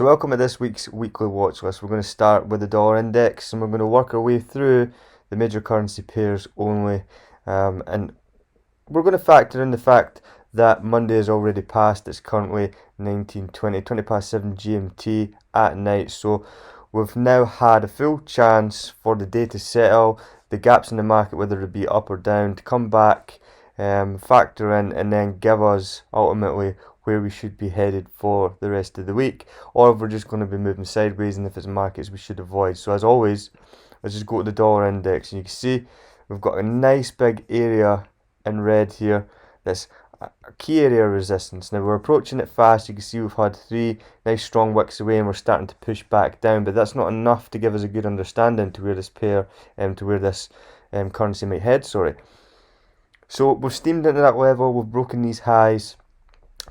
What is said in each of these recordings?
So welcome to this week's weekly watch list. We're going to start with the dollar index and we're going to work our way through the major currency pairs only. And we're going to factor in the fact that Monday is already past. It's currently 20 past 7 GMT at night. So we've now had a full chance for the day to settle, the gaps in the market, whether it be up or down, to come back, factor in, and then give us ultimately where we should be headed for the rest of the week, or if we're just going to be moving sideways, and if it's markets we should avoid. So as always, let's just go to the dollar index, and you can see we've got a nice big area in red here. That's a key area of resistance. Now we're approaching it fast. You can see we've had 3 nice strong wicks away and we're starting to push back down, but that's not enough to give us a good understanding to where this pair, to where this currency might head, So we've steamed into that level, we've broken these highs,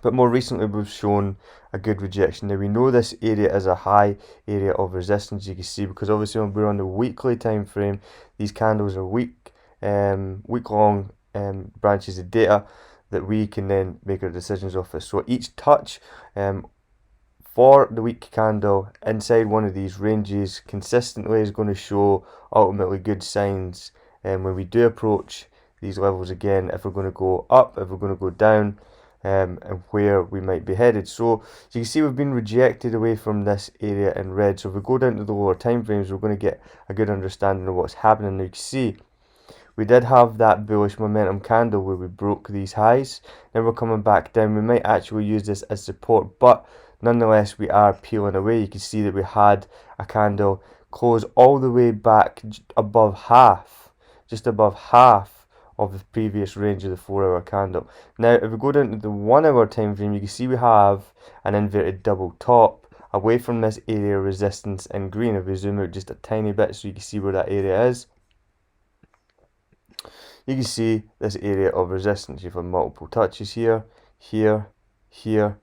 but more recently we've shown a good rejection. Now we know this area is a high area of resistance, you can see, because obviously when we're on the weekly time frame, these candles are week-long branches of data that we can then make our decisions off of. So each touch for the week candle inside one of these ranges consistently is going to show ultimately good signs when we do approach these levels again, if we're going to go up, if we're going to go down, and where we might be headed. So you can see we've been rejected away from this area in red. So if we go down to the lower time frames, we're going to get a good understanding of what's happening. Now you can see we did have that bullish momentum candle where we broke these highs. Now we're coming back down. We might actually use this as support, but nonetheless we are peeling away. You can see that we had a candle close all the way back above half, just above half of the previous range of the 4-hour candle. Now if we go down to the 1-hour time frame, you can see we have an inverted double top away from this area of resistance in green. If we zoom out just a tiny bit so you can see where that area is, you can see this area of resistance. You've had multiple touches here, here, here,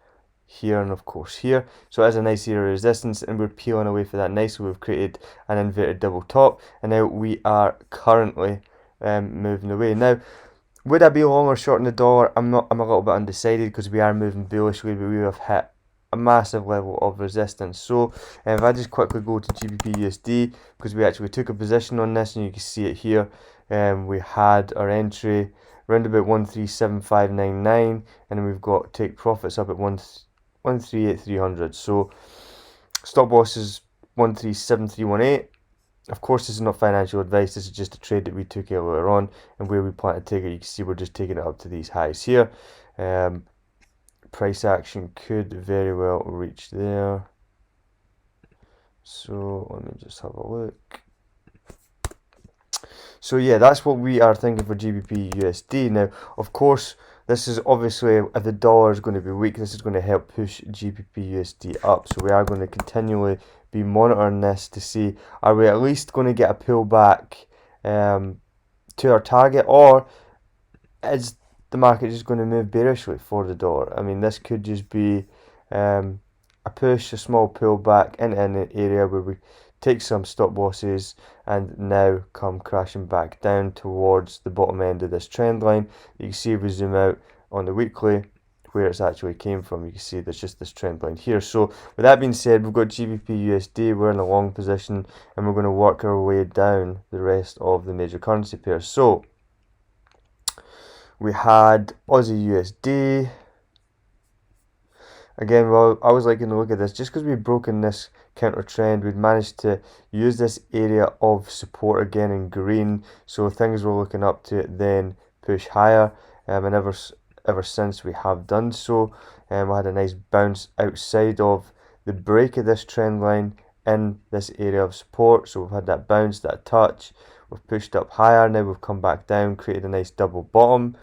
here, and of course here. So it is a nice area of resistance and we're peeling away for that nicely. We've created an inverted double top and now we are currently moving away. Now would I be long or short in the dollar? I'm a little bit undecided because we are moving bullishly, but we have hit a massive level of resistance. So if I just quickly go to GBP USD, because we actually took a position on this and you can see it here, we had our entry around about 137599 and then we've got take profits up at 138300. So stop loss is 137318. Of course, this is not financial advice, this is just a trade that we took earlier on, and where we plan to take it, you can see we're just taking it up to these highs here. Price action could very well reach there. So let me just have a look. So yeah, that's what we are thinking for GBP USD. Now, of course, this is obviously, if the dollar is going to be weak, this is going to help push GBP USD up. So we are going to continually be monitoring this to see, are we at least going to get a pullback to our target, or is the market just going to move bearishly for the dollar? I mean, this could just be a push, a small pullback into an area where we take some stop losses and now come crashing back down towards the bottom end of this trend line. You can see if we zoom out on the weekly where it's actually came from, you can see there's just this trend line here. So with that being said, we've got GBP USD, we're in a long position and we're going to work our way down the rest of the major currency pairs. So we had Aussie USD. Again, well, I was liking to look at this just because we've broken this counter trend. We'd managed to use this area of support again in green, so things were looking up to it, then push higher, and ever since we have done so. We had a nice bounce outside of the break of this trend line in this area of support. So we've had that bounce, that touch, we've pushed up higher, now we've come back down, created a nice double bottom,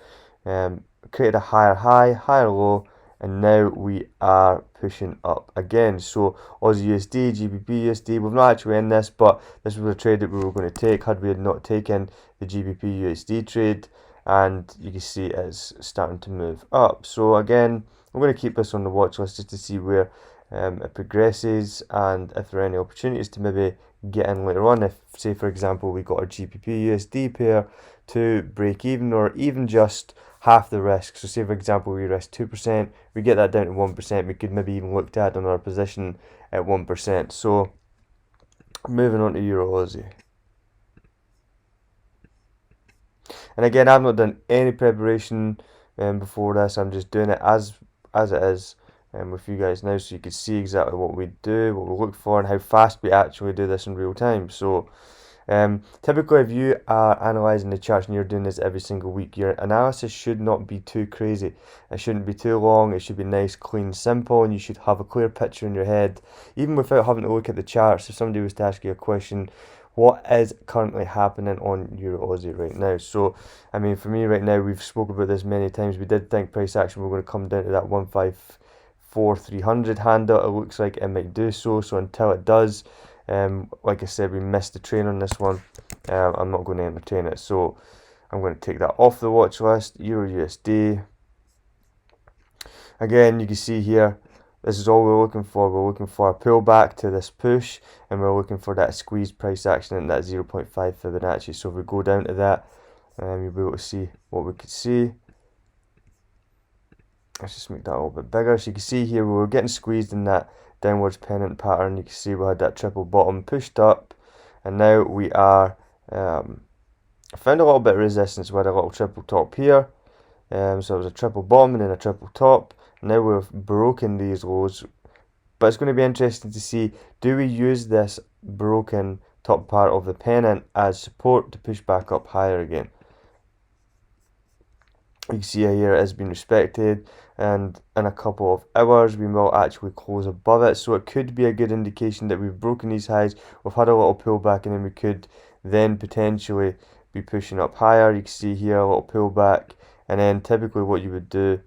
created a higher high, higher low, and now we are pushing up again. So Aussie USD, GBP USD, we're not actually in this, but this was a trade that we were going to take had we had not taken the GBP USD trade, and you can see it's starting to move up. So again, I'm going to keep this on the watch list just to see where it progresses and if there are any opportunities to maybe get in later on. If, say for example, we got our GBP USD pair to break even, or even just half the risk. So say for example we risk 2%, we get that down to 1%, we could maybe even look to add on our position at 1%. So moving on to Euro Aussie. And again, I've not done any preparation before this. I'm just doing it as it is with you guys now, so you can see exactly what we do, what we look for, and how fast we actually do this in real time. So typically, if you are analysing the charts and you're doing this every single week, your analysis should not be too crazy. It shouldn't be too long. It should be nice, clean, simple, and you should have a clear picture in your head, even without having to look at the charts. If somebody was to ask you a question, what is currently happening on Euro Aussie right now? So, I mean, for me right now, we've spoken about this many times. We did think price action were going to come down to that 154,300 handle. It looks like it might do so. So until it does, like I said, we missed the train on this one. I'm not going to entertain it. So I'm going to take that off the watch list. Euro USD. Again, you can see here, this is all we're looking for. We're looking for a pullback to this push, and we're looking for that squeeze price action in that 0.5 Fibonacci. So if we go down to that, you'll be able to see what we could see. Let's just make that a little bit bigger. So you can see here we were getting squeezed in that downwards pennant pattern. You can see we had that triple bottom pushed up, and now we are found a little bit of resistance with a little triple top here. So it was a triple bottom and then a triple top. Now we've broken these lows, but it's going to be interesting to see, do we use this broken top part of the pennant as support to push back up higher again? You can see here it has been respected, and in a couple of hours we will actually close above it, so it could be a good indication that we've broken these highs, we've had a little pullback, and then we could then potentially be pushing up higher. You can see here a little pullback, and then typically what you would do,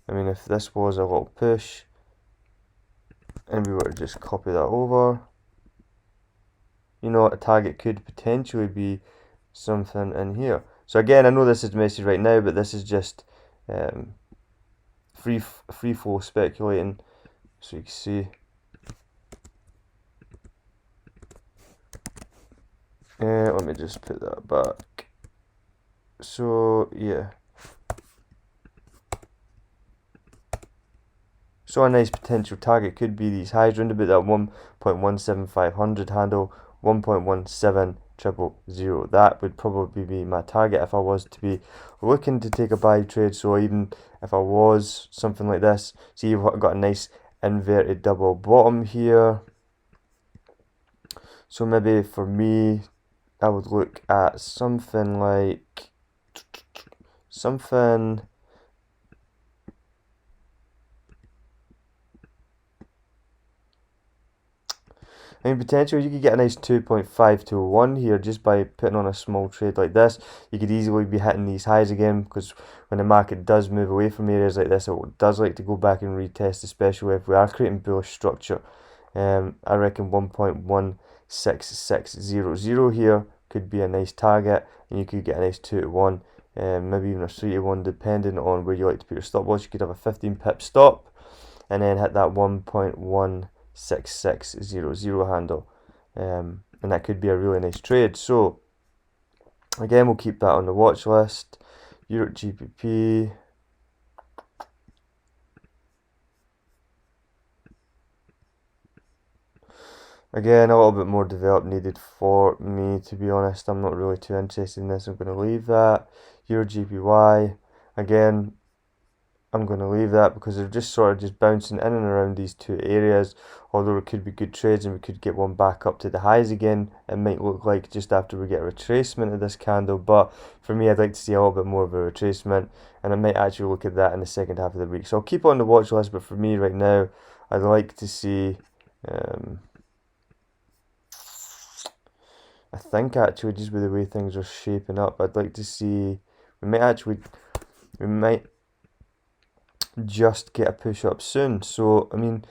I mean, if this was a little push and we were to just copy that over, you know, a target could potentially be something in here. So again, I know this is messy right now, but this is just free flow speculating. So you can see, let me just put that back. So yeah, so a nice potential target could be these highs round about that 1.17500 handle, 1.17000. That would probably be my target if I was to be looking to take a buy trade. So even if I was something like this, see, you've got a nice inverted double bottom here. So maybe for me, I would look at something like I mean, potentially you could get a nice 2.5 to 1 here just by putting on a small trade like this. You could easily be hitting these highs again, because when the market does move away from areas like this, it does like to go back and retest, especially if we are creating bullish structure. I reckon 1.16600 here could be a nice target, and you could get a nice 2 to 1, maybe even a 3 to 1, depending on where you like to put your stop loss. You could have a 15 pip stop and then hit that 1.16600 handle, and that could be a really nice trade. So again, we'll keep that on the watch list. Euro GBP. Again, a little bit more develop needed for me, to be honest. I'm not really too interested in this. I'm going to leave that. Euro GBY. Again, I'm going to leave that because they're just sort of just bouncing in and around these two areas. Although it could be good trades and we could get one back up to the highs again. It might look like just after we get a retracement of this candle. But for me, I'd like to see a little bit more of a retracement. And I might actually look at that in the second half of the week. So I'll keep it on the watch list. But for me right now, I'd like to see... I think actually just with the way things are shaping up, I'd like to see... We might just get a push up soon. So I mean,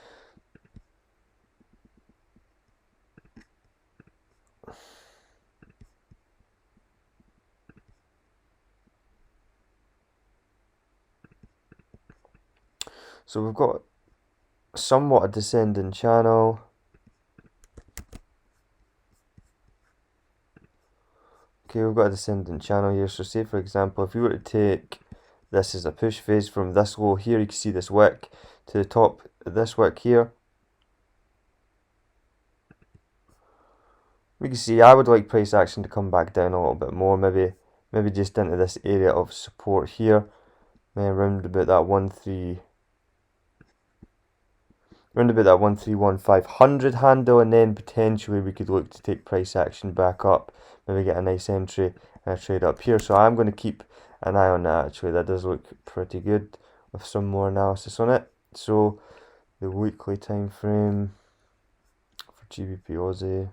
so we've got somewhat a descending channel. Okay, we've got a descending channel here. So say for example, if we were to take this as a push phase from this low here, you can see this wick to the top of this wick here. we can see I would like price action to come back down a little bit more, maybe just into this area of support here, around about that 131,500 handle, and then potentially we could look to take price action back up, maybe get a nice entry and a trade up here. So I'm going to keep an eye on that. Actually, that does look pretty good with some more analysis on it. So the weekly time frame for GBP Aussie.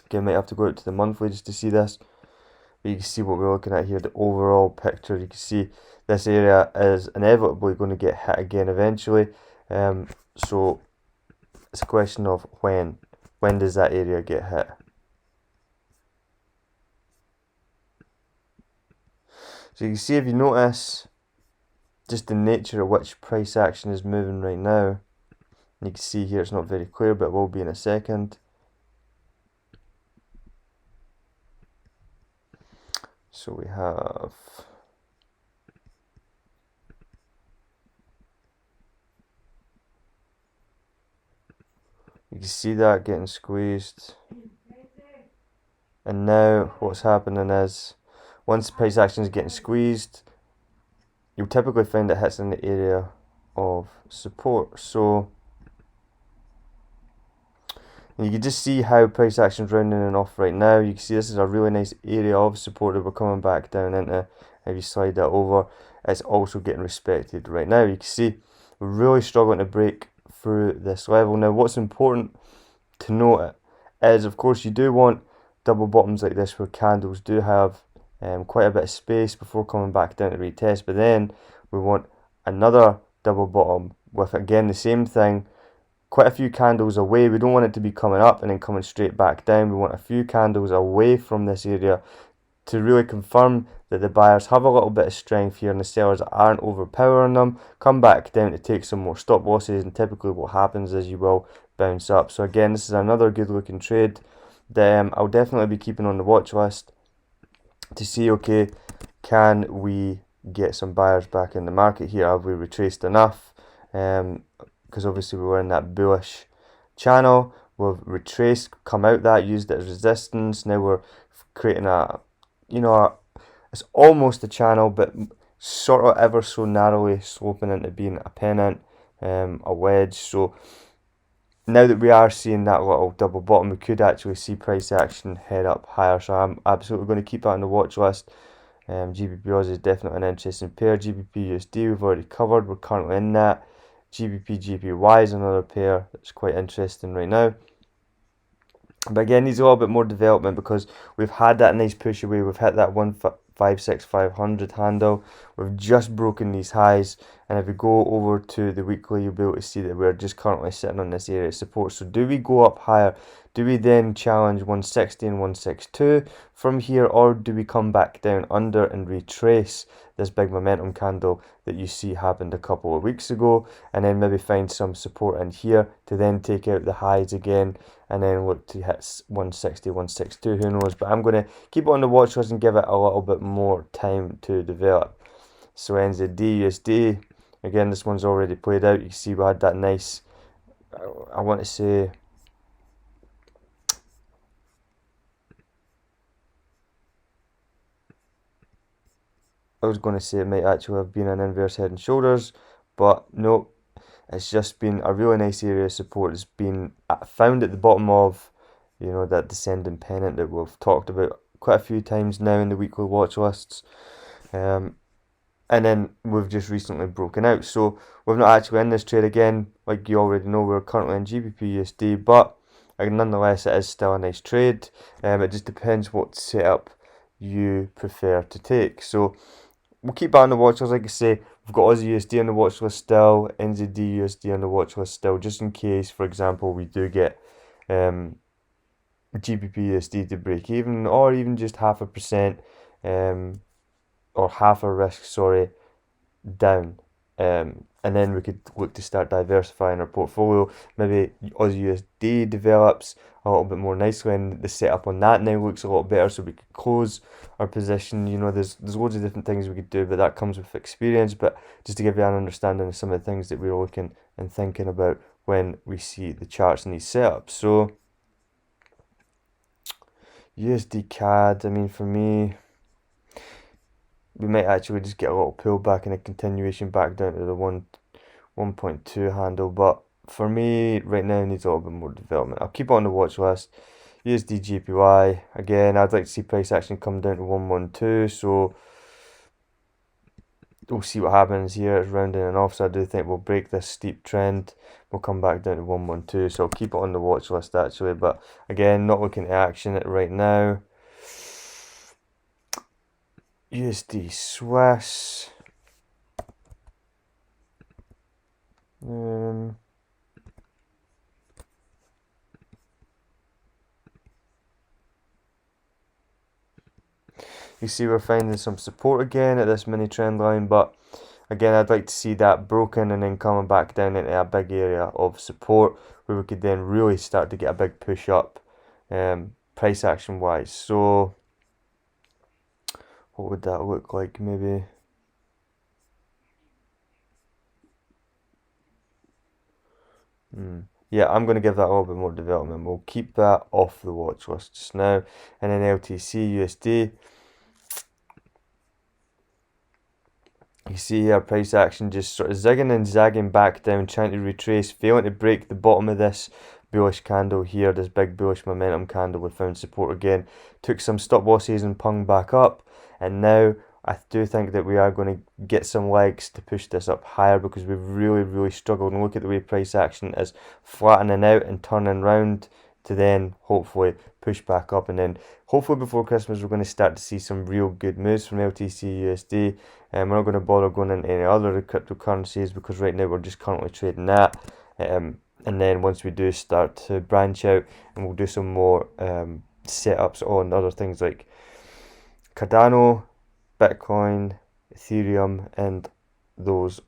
Again, might have to go out to the monthly just to see this. But you can see what we're looking at here, the overall picture. You can see this area is inevitably going to get hit again eventually. So it's a question of when. When does that area get hit? So you can see, if you notice just the nature of which price action is moving right now. You can see here it's not very clear, but it will be in a second. So we have you can see that getting squeezed. And now what's happening is, once price action is getting squeezed, you'll typically find it hits in the area of support. So you can just see how price action is rounding and off right now. You can see this is a really nice area of support that we're coming back down into. If you slide that over, it's also getting respected right now. You can see we're really struggling to break through this level. Now what's important to note is, of course, you do want double bottoms like this where candles do have quite a bit of space before coming back down to retest, but then we want another double bottom with, again, the same thing, quite a few candles away. We don't want it to be coming up and then coming straight back down. We want a few candles away from this area to really confirm that the buyers have a little bit of strength here and the sellers aren't overpowering them. Come back down to take some more stop losses, and typically what happens is you will bounce up. So again, this is another good looking trade that I'll definitely be keeping on the watch list to see, okay, can we get some buyers back in the market here? Have we retraced enough? Because obviously we were in that bullish channel, we've retraced, come out that, used it as resistance. Now we're creating a, it's almost a channel, but sort of ever so narrowly sloping into being a pennant, a wedge. So now that we are seeing that little double bottom, we could actually see price action head up higher. So I'm absolutely going to keep that on the watch list. GBP Aussie is definitely an interesting pair. GBP USD we've already covered, we're currently in that. GBP JPY is another pair that's quite interesting right now. But again, needs a little bit more development because we've had that nice push away. We've hit that 156,500 handle. We've just broken these highs. And if we go over to the weekly, you'll be able to see that we're just currently sitting on this area of support. So do we go up higher? Do we then challenge 160 and 162 from here? Or do we come back down under and retrace this big momentum candle that you see happened a couple of weeks ago, and then maybe find some support in here to then take out the highs again and then look to hit 160, 162, who knows? But I'm going to keep it on the watch list and give it a little bit more time to develop. So NZD, USD, again, this one's already played out. You can see we had that nice, I want to say, I was going to say it might actually have been an inverse head and shoulders, but no, it's just been a really nice area of support. It's been found at the bottom of, that descending pennant that we've talked about quite a few times now in the weekly watch lists. And then we've just recently broken out. So we're not actually in this trade again. Like you already know, we're currently in GBP USD, but nonetheless, it is still a nice trade. It just depends what setup you prefer to take. So we'll keep that on the watch list. Like I say, we've got Aussie USD on the watch list still, NZD USD on the watch list still, just in case, for example, we do get GBP USD to break even, or even just 0.5%, or half a risk, down. And then we could look to start diversifying our portfolio. Maybe Aussie USD develops a little bit more nicely and the setup on that now looks a lot better, so we could close our position. There's loads of different things we could do, but that comes with experience. But just to give you an understanding of some of the things that we're looking and thinking about when we see the charts and these setups. So USD CAD, I mean, for me, we might actually just get a little pullback and a continuation back down to the 1.2 handle, but for me, right now, it needs a little bit more development. I'll keep it on the watch list. USD JPY, again, I'd like to see price action come down to 112, so we'll see what happens here. It's rounding and off, so I do think we'll break this steep trend. We'll come back down to 112, so I'll keep it on the watch list actually, but again, not looking to action it right now. USD Swiss. You see we're finding some support again at this mini trend line, but again, I'd like to see that broken and then coming back down into a big area of support where we could then really start to get a big push up price action wise. So what would that look like? Maybe yeah, I'm going to give that a little bit more development. We'll keep that off the watch list just now. And then LTC USD. You see here price action just sort of zigging and zagging back down, trying to retrace, failing to break the bottom of this bullish candle here, this big bullish momentum candle. We found support again, took some stop losses and pung back up, and now I do think that we are going to get some legs to push this up higher because we've really struggled. And look at the way price action is flattening out and turning round to then hopefully push back up, and then hopefully before Christmas we're going to start to see some real good moves from LTC USD. And we're not going to bother going into any other cryptocurrencies because right now we're just currently trading that. And then once we do start to branch out, and we'll do some more setups on other things like Cardano, Bitcoin, Ethereum, and those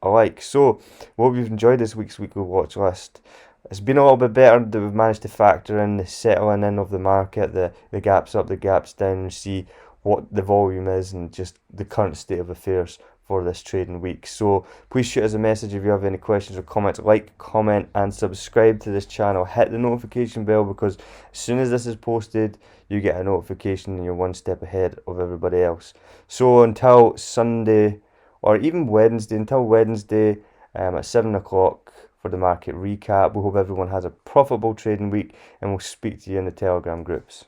alike. So, hope you've enjoyed this week's weekly watch list. It's been a little bit better that we've managed to factor in the settling in of the market, the gaps up, the gaps down, and see what the volume is and just the current state of affairs for this trading week. So please shoot us a message if you have any questions or comments. Like, comment, and subscribe to this channel. Hit the notification bell because as soon as this is posted, you get a notification and you're one step ahead of everybody else. So until Sunday, or even Wednesday, at 7 o'clock for the market recap. We hope everyone has a profitable trading week, and we'll speak to you in the Telegram groups.